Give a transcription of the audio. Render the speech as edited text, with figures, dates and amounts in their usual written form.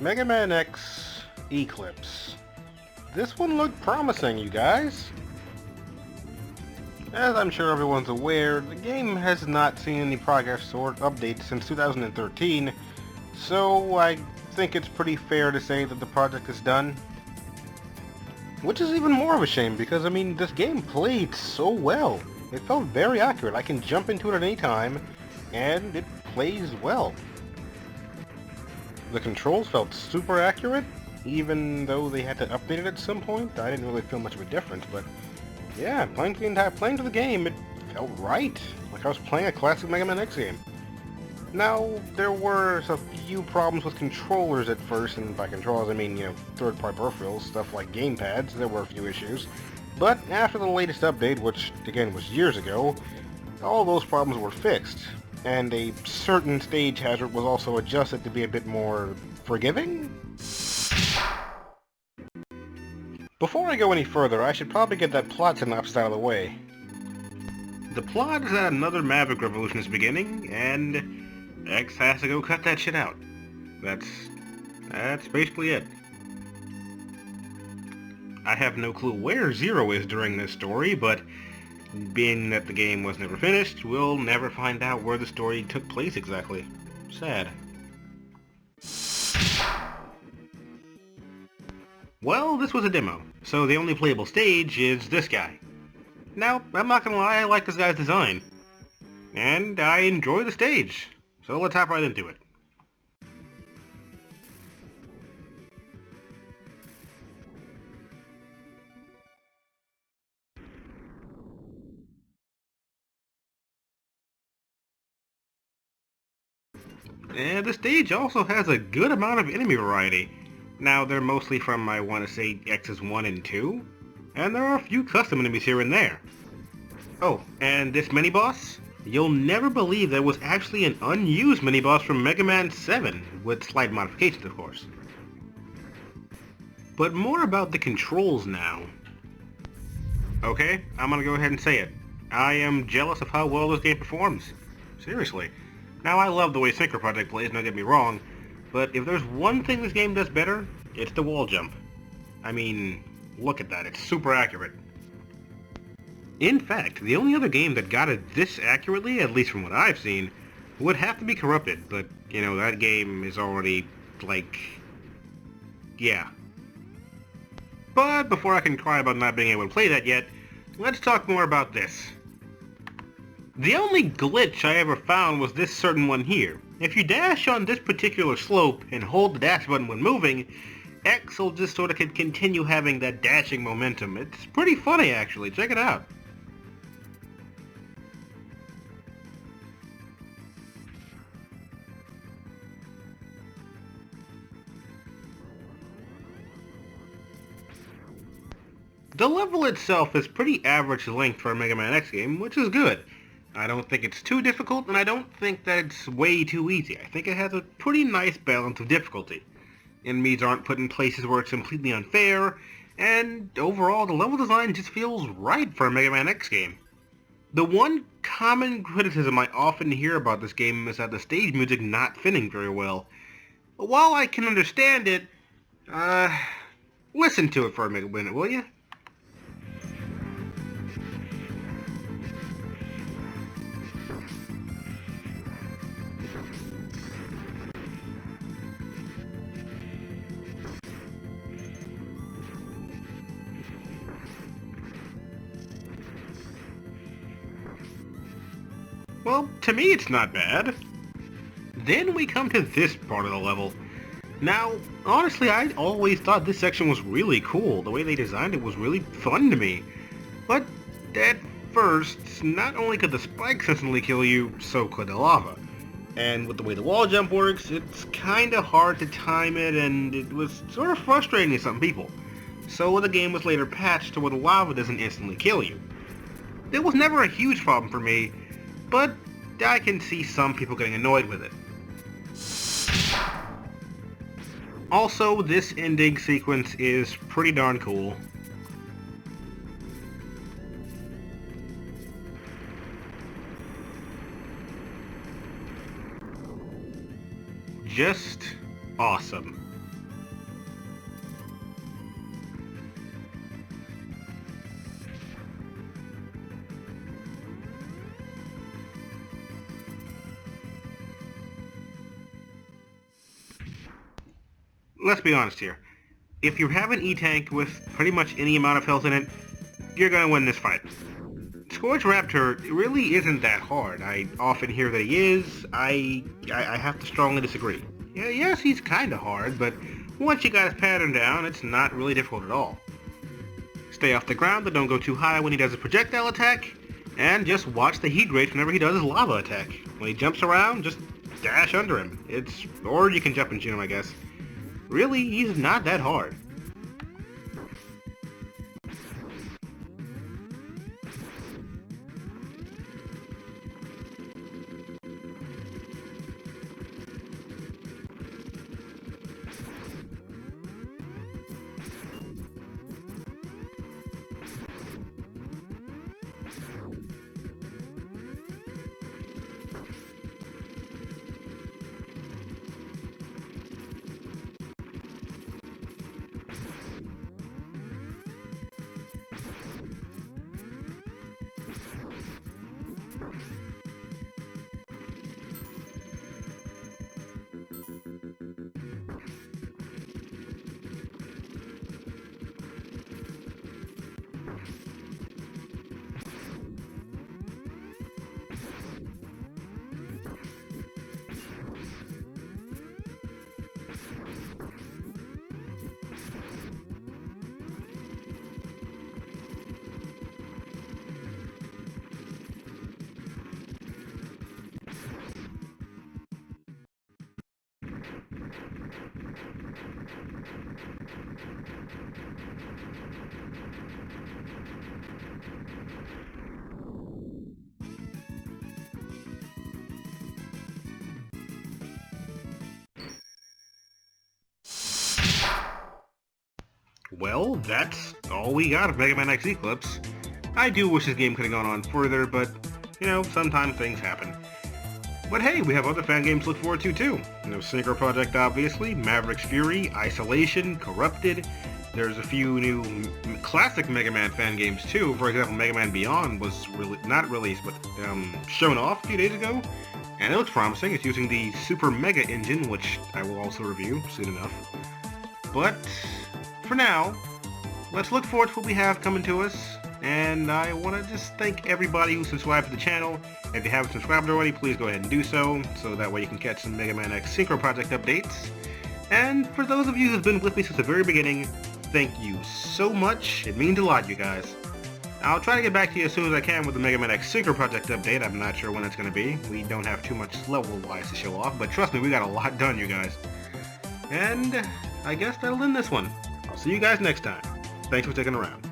Man X Eclipse. This one looked promising, you guys. As I'm sure everyone's aware, the game has not seen any progress or updates since 2013, so I think it's pretty fair to say that the project is done. Which is even more of a shame because, I mean, this game played so well. It felt very accurate. I can jump into it at any time, and it plays well. The controls felt super accurate, even though they had to update it at some point. I didn't really feel much of a difference, but yeah, playing through the game, it felt right. Like I was playing a classic Mega Man X game. Now, there were a few problems with controllers at first, and by controllers I mean, third-party peripherals, stuff like gamepads. There were a few issues. But after the latest update, which again was years ago, all those problems were fixed. And a certain stage hazard was also adjusted to be a bit more forgiving? Before I go any further, I should probably get that plot synopsis out of the way. The plot is that another Maverick Revolution is beginning, and X has to go cut that shit out. That's basically it. I have no clue where Zero is during this story, but being that the game was never finished, we'll never find out where the story took place exactly. Sad. Well, this was a demo, so the only playable stage is this guy. Now, I'm not gonna lie, I like this guy's design. And I enjoy the stage, so let's hop right into it. And the stage also has a good amount of enemy variety. Now, they're mostly from, I want to say, X's 1 and 2, and there are a few custom enemies here and there. Oh, and this mini-boss? You'll never believe there was actually an unused mini-boss from Mega Man 7, with slight modifications, of course. But more about the controls now. Okay, I'm gonna go ahead and say it. I am jealous of how well this game performs. Seriously. Now, I love the way Synchro Project plays, don't get me wrong, but if there's one thing this game does better, it's the wall jump. I mean, look at that, it's super accurate. In fact, the only other game that got it this accurately, at least from what I've seen, would have to be Corrupted, but, that game is already, yeah. But before I can cry about not being able to play that yet, let's talk more about this. The only glitch I ever found was this certain one here. If you dash on this particular slope and hold the dash button when moving, X will just sort of continue having that dashing momentum. It's pretty funny actually, check it out. The level itself is pretty average length for a Mega Man X game, which is good. I don't think it's too difficult, and I don't think that it's way too easy. I think it has a pretty nice balance of difficulty. Enemies aren't put in places where it's completely unfair, and overall the level design just feels right for a Mega Man X game. The one common criticism I often hear about this game is that the stage music not fitting very well. But while I can understand it, listen to it for a minute, will you? Well, to me it's not bad. Then we come to this part of the level. Now, honestly, I always thought this section was really cool. The way they designed it was really fun to me. But at first, not only could the spikes instantly kill you, so could the lava. And with the way the wall jump works, it's kinda hard to time it, and it was sort of frustrating to some people. So the game was later patched to where the lava doesn't instantly kill you. It was never a huge problem for me, but I can see some people getting annoyed with it. Also, this ending sequence is pretty darn cool. Just awesome. let's be honest here. If you have an E-Tank with pretty much any amount of health in it, you're gonna win this fight. Scourge Raptor really isn't that hard. I often hear that he is. I have to strongly disagree. Yeah, yes, he's kinda hard, but once you got his pattern down, it's not really difficult at all. Stay off the ground, but don't go too high when he does his projectile attack, and just watch the heat rate whenever he does his lava attack. When he jumps around, just dash under him. Or you can jump and shoot him, I guess. Really, he's not that hard. Well, that's all we got of Mega Man X Eclipse. I do wish this game could have gone on further, but, you know, sometimes things happen. But hey, we have other fan games to look forward to too. You know, Synchro Project obviously, Maverick's Fury, Isolation, Corrupted. There's a few new classic Mega Man fan games too. For example, Mega Man Beyond was not released, but shown off a few days ago. And it looks promising. It's using the Super Mega engine, which I will also review soon enough. But for now, let's look forward to what we have coming to us. And I want to just thank everybody who subscribed to the channel. If you haven't subscribed already, please go ahead and do so that way you can catch some Mega Man X Synchro Project updates. And for those of you who've been with me since the very beginning, thank you so much. It means a lot, you guys. I'll try to get back to you as soon as I can with the Mega Man X Synchro Project update. I'm not sure when it's going to be. We don't have too much level-wise to show off, but trust me, we got a lot done, you guys. And I guess that'll end this one. I'll see you guys next time. Thanks for sticking around.